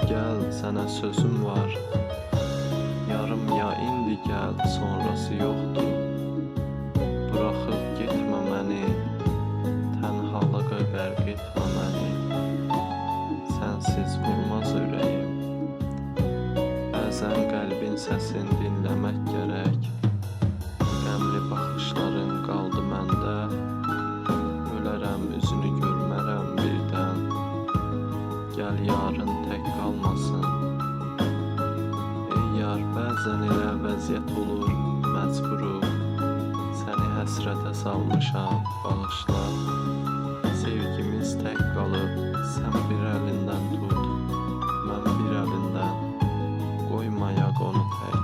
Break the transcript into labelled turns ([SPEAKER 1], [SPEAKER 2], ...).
[SPEAKER 1] gel, sənə sözüm var. Yarım ya indi gəl, sonrası yoxdur. Buraxıb getmə məni, tənhalığa qərq etmə məni. Sənsiz vurmaz ürəyim. Bəzən qəlbin səsini dinləmək gərək. Qəmli baxışların qaldı məndə. Ölərəm, üzünü görmərəm birdən. Gəl yarın tək qalmasın. Ey yar, bəzən elə vəziyyət olur, məcburum. Səni həsrətə salmışam, bağışla. Sevgimiz tək qalıb, sən bir əlindən tut, mən bir əlindən. Qoymayaq onu tək.